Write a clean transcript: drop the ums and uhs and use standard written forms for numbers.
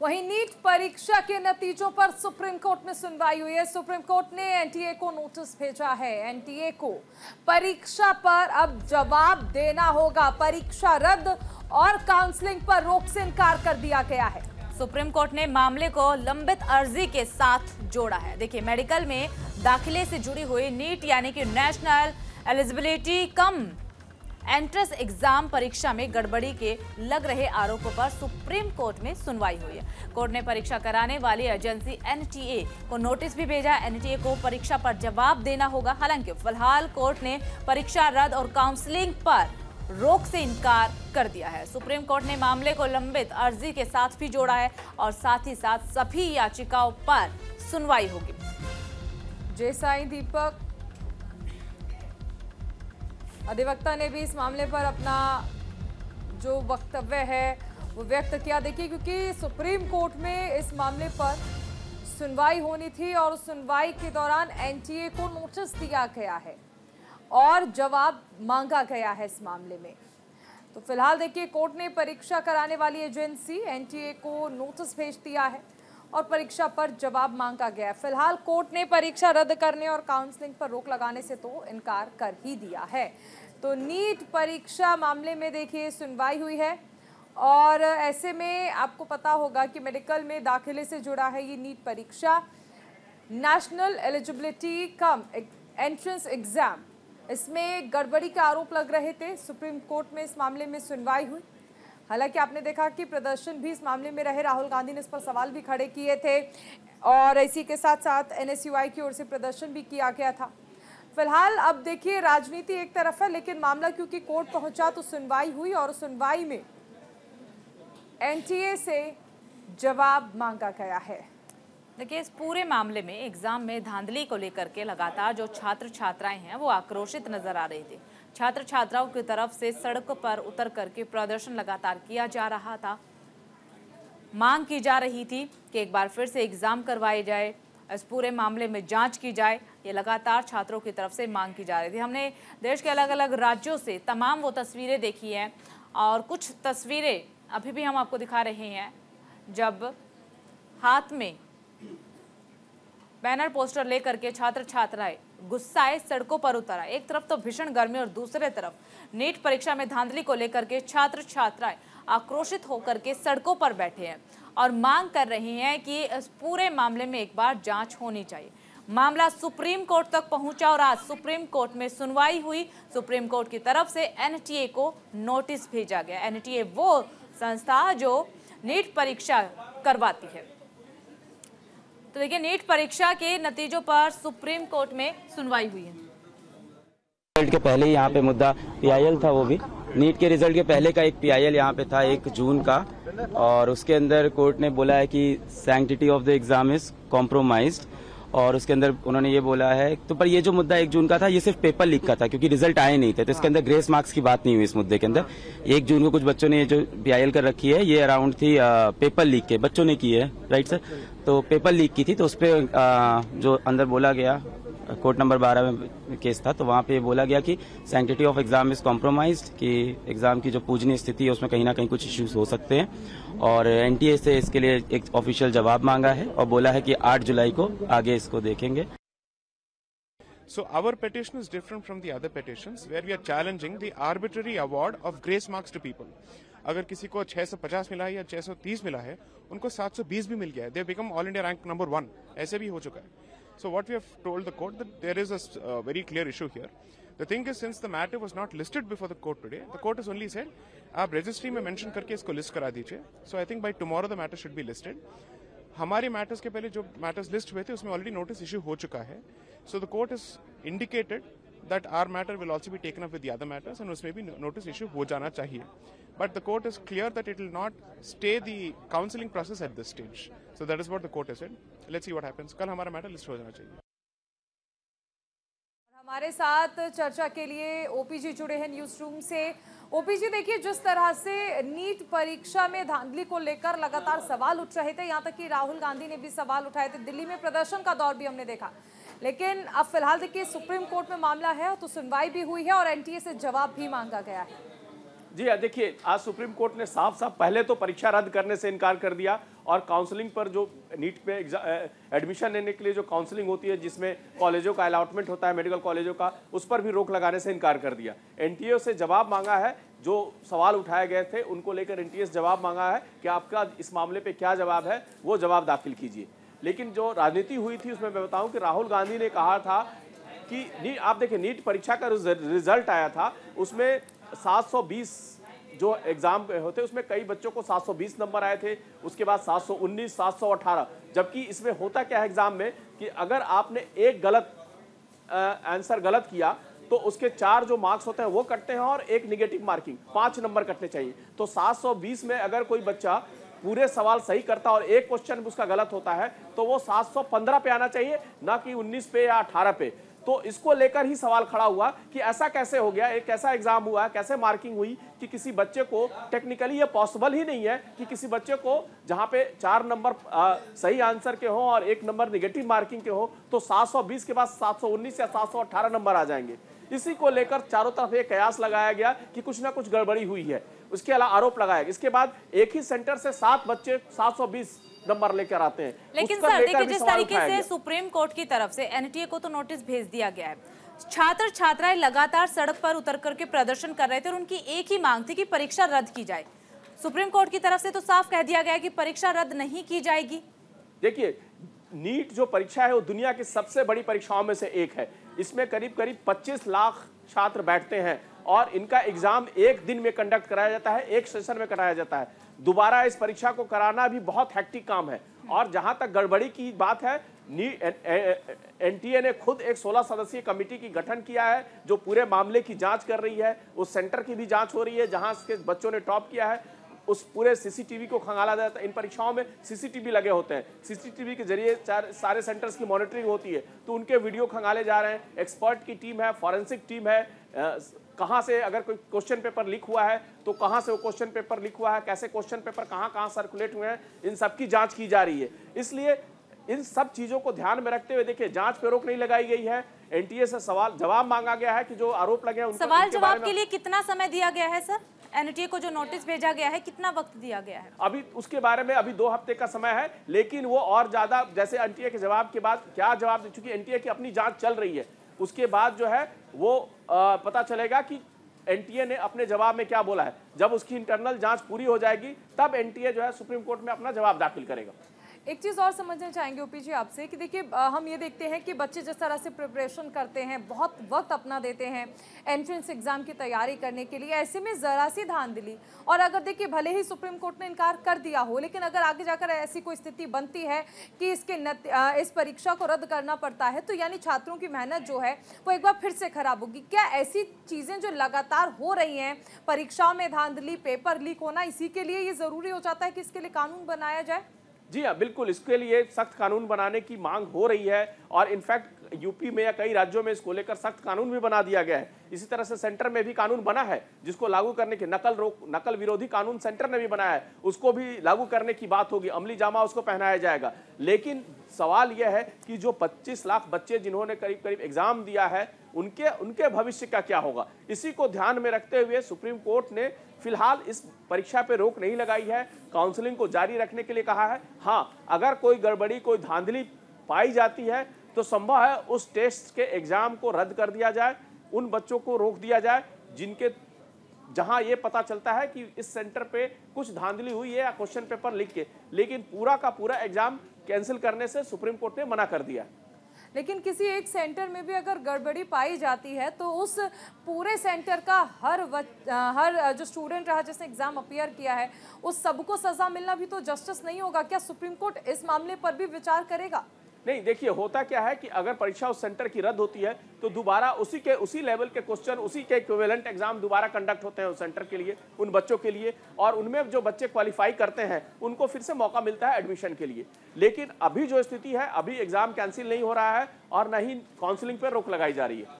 वहीं नीट परीक्षा के नतीजों पर सुप्रीम कोर्ट में सुनवाई हुई है। सुप्रीम कोर्ट ने एनटीए को नोटिस भेजा है। एनटीए को परीक्षा पर अब जवाब देना होगा। परीक्षा रद्द और काउंसलिंग पर रोक से इनकार कर दिया गया है। सुप्रीम कोर्ट ने मामले को लंबित अर्जी के साथ जोड़ा है। देखिए, मेडिकल में दाखिले से जुड़ी हुई नीट यानी कि national eligibility cum entrance exam परीक्षा में गड़बड़ी के लग रहे आरोपों पर सुप्रीम कोर्ट में सुनवाई हुई है। कोर्ट ने परीक्षा कराने वाली एजेंसी एनटीए को नोटिस भी भेजा। एनटीए को परीक्षा पर जवाब देना होगा। हालांकि फिलहाल कोर्ट ने परीक्षा रद्द और काउंसलिंग पर रोक से इनकार कर दिया है। सुप्रीम कोर्ट ने मामले को लंबित अर्जी के साथ भी जोड़ा है और साथ ही साथ सभी याचिकाओं पर सुनवाई होगी। जय साईं दीपक, अधिवक्ता ने भी इस मामले पर अपना जो वक्तव्य है वो व्यक्त किया। देखिए, क्योंकि सुप्रीम कोर्ट में इस मामले पर सुनवाई होनी थी और सुनवाई के दौरान एनटीए को नोटिस दिया गया है और जवाब मांगा गया है इस मामले में। तो फिलहाल देखिए, कोर्ट ने परीक्षा कराने वाली एजेंसी एनटीए को नोटिस भेज दिया है और परीक्षा पर जवाब मांगा गया है। फिलहाल कोर्ट ने परीक्षा रद्द करने और काउंसलिंग पर रोक लगाने से तो इनकार कर ही दिया है। तो नीट परीक्षा मामले में देखिए सुनवाई हुई है और ऐसे में आपको पता होगा कि मेडिकल में दाखिले से जुड़ा है ये नीट परीक्षा। National eligibility cum entrance exam, इसमें गड़बड़ी के आरोप लग रहे थे। सुप्रीम कोर्ट में इस मामले में सुनवाई हुई। हालांकि आपने देखा कि प्रदर्शन भी इस मामले में रहे। राहुल गांधी ने इस पर सवाल भी खड़े किए थे और इसी के साथ साथ एनएसयूआई की ओर से प्रदर्शन भी किया गया था। फिलहाल अब देखिए, राजनीति एक तरफ है, लेकिन मामला क्योंकि कोर्ट पहुंचा तो सुनवाई हुई और सुनवाई में एनटीए से जवाब मांगा गया है। देखिए, इस पूरे मामले में एग्जाम में धांधली को लेकर के लगातार जो छात्र छात्राएं हैं वो आक्रोशित नजर आ रही थी। छात्र छात्राओं की तरफ से सड़क पर उतर करके प्रदर्शन लगातार किया जा रहा था। मांग की जा रही थी कि एक बार फिर से एग्जाम करवाए जाए, इस पूरे मामले में जांच की जाए। ये लगातार छात्रों की तरफ से मांग की जा रही थी। हमने देश के अलग अलग राज्यों से तमाम वो तस्वीरें देखी हैं और कुछ तस्वीरें अभी भी हम आपको दिखा रहे हैं जब हाथ में बैनर पोस्टर लेकर के छात्र छात्राएं गुस्साए सड़कों पर उतर आए। एक तरफ तो भीषण गर्मी और दूसरे तरफ नीट परीक्षा में धांधली को लेकर के छात्र छात्राएं आक्रोशित होकर के सड़कों पर बैठे हैं और मांग कर रहे हैं कि इस पूरे मामले में एक बार जांच होनी चाहिए। मामला सुप्रीम कोर्ट तक पहुंचा और आज सुप्रीम कोर्ट में सुनवाई हुई। सुप्रीम कोर्ट की तरफ से एनटीए को नोटिस भेजा गया। एनटीए वो संस्था जो नीट परीक्षा करवाती है। तो देखिए, नीट परीक्षा के नतीजों पर सुप्रीम कोर्ट में सुनवाई हुई है। रिजल्ट के पहले ही यहाँ पे मुद्दा पीआईएल था। वो भी नीट के रिजल्ट के पहले का एक पीआईएल यहाँ पे था 1 जून का, और उसके अंदर कोर्ट ने बोला है कि sanctity of the exam is compromised, और उसके अंदर उन्होंने ये बोला है। तो पर ये जो मुद्दा 1 जून का था ये सिर्फ पेपर लीक का था, क्योंकि रिजल्ट आए नहीं थे, तो इसके अंदर ग्रेस मार्क्स की बात नहीं हुई इस मुद्दे के अंदर। 1 जून को कुछ बच्चों ने जो पीआईएल कर रखी है ये अराउंड थी पेपर लीक के, बच्चों ने की है, राइट सर। तो पेपर लीक की थी, तो उस पर जो अंदर बोला गया, कोर्ट नंबर 12 में केस था, तो वहाँ पे बोला गया कि sanctity of exam is compromised, कि एग्जाम की जो पूजनीय स्थिति है उसमें कहीं ना कहीं कुछ इश्यूज हो सकते हैं, और एनटीए से इसके लिए एक ऑफिशियल जवाब मांगा है और बोला है कि 8 जुलाई को आगे इसको देखेंगे। So our petition is different from the other petitions where we are challenging the arbitrary award of grace marks to people. अगर किसी को 650 मिला है या 630 मिला है, उनको 720 भी मिल गया है, they have become all India rank number 1, ऐसे भी हो चुका है। So what we have told the court that there is a very clear issue here. The thing is, since the matter was not listed before the court today, the court has only said आप registry में mention करके इसको list करा दीजिए। So I think by tomorrow the matter should be listed. हमारे matters के पहले जो मैटर्स लिस्ट हुए थे उसमें ऑलरेडी नोटिस इश्यू हो चुका है। So the court is indicated that our matter will also be taken up with the other matters and उसमें भी नोटिस इश्यू हो जाना चाहिए। But the court is clear that it will not stay the counselling process at this stage. So that is what the court has said. Let's see what happens. कल हमारा matter list हो जाना चाहिए। हमारे साथ चर्चा के लिए ओपीजी जुड़े हैं न्यूज रूम से। ओपीजी, देखिए, जिस तरह से नीट परीक्षा में धांधली को लेकर लगातार सवाल उठ रहे थे, यहाँ तक कि राहुल गांधी ने भी सवाल उठाए थे, दिल्ली में प्रदर्शन का दौर भी हमने देखा, लेकिन अब फिलहाल देखिए सुप्रीम कोर्ट में मामला है तो सुनवाई भी हुई है और एनटीए से जवाब भी मांगा गया है। जी देखिए, आज सुप्रीम कोर्ट ने साफ साफ पहले तो परीक्षा रद्द करने से इनकार कर दिया और काउंसलिंग पर जो नीट में एडमिशन लेने के लिए जो काउंसलिंग होती है, जिसमें कॉलेजों का अलॉटमेंट होता है, मेडिकल कॉलेजों का, उस पर भी रोक लगाने से इनकार कर दिया। एनटीए से जवाब मांगा है, जो सवाल उठाए गए थे उनको लेकर एनटीए से जवाब मांगा है कि आपका इस मामले पर क्या जवाब है, वो जवाब दाखिल कीजिए। लेकिन जो राजनीति हुई थी उसमें मैं बताऊं कि राहुल गांधी ने कहा था कि आप देखिए, नीट परीक्षा का रिजल्ट आया था, उसमें 720 जो एग्जाम होते उसमें कई बच्चों को 720 नंबर आए थे, उसके बाद 719, 718। जबकि इसमें होता क्या है एग्जाम में कि अगर आपने एक गलत आंसर गलत किया तो उसके 4 जो मार्क्स होते हैं वो कटते हैं और एक निगेटिव मार्किंग 5 नंबर कटने चाहिए। तो 720 में अगर कोई बच्चा पूरे सवाल सही करता और एक क्वेश्चन उसका गलत होता है तो वो 715 पे आना चाहिए, ना कि 19 पे या 18 पे। तो इसको लेकर ही सवाल खड़ा हुआ कि ऐसा कैसे हो गया, एक ऐसा एग्जाम हुआ, कैसे मार्किंग हुई कि किसी बच्चे को टेक्निकली ये पॉसिबल ही नहीं है कि किसी बच्चे को जहां पे 4 नंबर सही आंसर के हो और 1 नंबर निगेटिव मार्किंग के हो तो 720 के बाद 719 या 718 नंबर आ जाएंगे। इसी को लेकर चारों तरफ एक कयास लगाया गया कि कुछ ना कुछ गड़बड़ी हुई है। उसके अलावा आरोप लगाया गया। इसके बाद एक ही सेंटर से 7 बच्चे 720 नंबर लेकर आते हैं। लेकिन सर देखिए, जिस तरीके से सुप्रीम कोर्ट की तरफ से एनटीए को तो नोटिस भेज दिया गया है, छात्र छात्राएं लगातार सड़क पर उतर करके प्रदर्शन कर रहे थे और उनकी एक ही मांग थी कि परीक्षा रद्द की जाए। सुप्रीम कोर्ट की तरफ से तो साफ कह दिया गया है कि परीक्षा रद्द नहीं की जाएगी। देखिए, नीट जो परीक्षा है वो दुनिया की सबसे बड़ी परीक्षाओं में से एक है। इसमें करीब करीब 25 लाख छात्र बैठते हैं और इनका एग्जाम एक दिन में कंडक्ट कराया जाता है, एक सेशन में कराया जाता है। दोबारा इस परीक्षा को कराना भी बहुत हेक्टिक काम है। और जहां तक गड़बड़ी की बात है, एनटीए ने खुद एक 16 सदस्यीय कमेटी की गठन किया है जो पूरे मामले की जांच कर रही है। उस सेंटर की भी जांच हो रही है जहां के बच्चों ने टॉप किया है। उस पूरे सीसीटीवी को खंगाला जाता है। इन परीक्षाओं में सीसीटीवी लगे होते हैं, सीसीटीवी के जरिए सारे सेंटर्स की मॉनिटरिंग होती है, तो उनके वीडियो खंगाले जा रहे हैं। एक्सपर्ट की टीम है, फॉरेंसिक टीम है, कहां से अगर कोई क्वेश्चन पेपर लीक हुआ है तो कहां से वो क्वेश्चन पेपर लीक हुआ है, कैसे क्वेश्चन पेपर कहां सर्कुलेट हुए हैं, इन सब की जांच की जा रही है। इसलिए इन सब चीजों को ध्यान में रखते हुए देखिए, जांच पे रोक नहीं लगाई गई है। एनटीए से सवाल जवाब मांगा गया है कि जो आरोप लगे हैं सवाल जवाब के लिए कितना समय दिया गया है सर? एनटीए को जो नोटिस भेजा गया है कितना वक्त दिया गया है? अभी उसके बारे में अभी 2 हफ्ते का समय है, लेकिन वो और ज्यादा, जैसे एनटीए के जवाब के बाद क्या जवाब दे चुकी, एनटीए की अपनी जांच चल रही है, उसके बाद जो है वो पता चलेगा कि एनटीए ने अपने जवाब में क्या बोला है। जब उसकी इंटरनल जांच पूरी हो जाएगी तब एनटीए जो है सुप्रीम कोर्ट में अपना जवाब दाखिल करेगा। एक चीज़ और समझना चाहेंगे ओपी जी आपसे कि देखिए, हम ये देखते हैं कि बच्चे जिस तरह से प्रिपरेशन करते हैं, बहुत वक्त अपना देते हैं एंट्रेंस एग्जाम की तैयारी करने के लिए, ऐसे में ज़रा सी धांधली, और अगर देखिए भले ही सुप्रीम कोर्ट ने इनकार कर दिया हो, लेकिन अगर आगे जाकर ऐसी कोई स्थिति बनती है कि इस परीक्षा को रद्द करना पड़ता है, तो यानी छात्रों की मेहनत जो है वो एक बार फिर से खराब होगी। क्या ऐसी चीज़ें जो लगातार हो रही हैं, परीक्षाओं में धांधली, पेपर लीक होना, इसी के लिए ये ज़रूरी हो जाता है कि इसके लिए कानून बनाया जाए? जी हाँ, बिल्कुल, इसके लिए सख्त कानून बनाने की मांग हो रही है और इनफैक्ट यूपी में या कई राज्यों में इसको लेकर सख्त कानून भी बना दिया गया है। इसी तरह से सेंटर में भी कानून बना है जिसको लागू करने के नकल विरोधी कानून सेंटर ने भी बनाया है, उसको भी लागू करने की बात होगी, अमली जामा उसको पहनाया जाएगा। लेकिन सवाल यह है कि जो 25 लाख बच्चे जिन्होंने करीब करीब एग्जाम दिया है उनके भविष्य का क्या होगा, इसी को ध्यान में रखते हुए सुप्रीम कोर्ट ने फिलहाल इस परीक्षा पे रोक नहीं लगाई है, काउंसलिंग को जारी रखने के लिए कहा है। हाँ, अगर कोई गड़बड़ी, कोई धांधली पाई जाती है तो संभव है उस टेस्ट के एग्जाम को रद्द कर दिया जाए, उन बच्चों को रोक दिया जाए जहां ये पता चलता है कि इस सेंटर पे कुछ धांधली हुई है या क्वेश्चन पेपर लीक के, लेकिन पूरा का पूरा एग्जाम कैंसिल करने से सुप्रीम कोर्ट ने मना कर दिया। लेकिन किसी एक सेंटर में भी अगर गड़बड़ी पाई जाती है तो उस पूरे सेंटर का हर जो स्टूडेंट रहा जिसने एग्जाम अपीयर किया है उस सबको सजा मिलना भी तो जस्टिस नहीं होगा। क्या सुप्रीम कोर्ट इस मामले पर भी विचार करेगा? नहीं, देखिए, होता क्या है कि अगर परीक्षा उस सेंटर की रद्द होती है तो दोबारा उसी लेवल के क्वेश्चन, उसी के इक्विवेलेंट एग्जाम दोबारा कंडक्ट होते हैं उस सेंटर के लिए, उन बच्चों के लिए, और उनमें जो बच्चे क्वालिफाई करते हैं उनको फिर से मौका मिलता है एडमिशन के लिए। लेकिन अभी जो स्थिति है, अभी एग्जाम कैंसिल नहीं हो रहा है और न ही काउंसलिंग पर रोक लगाई जा रही है।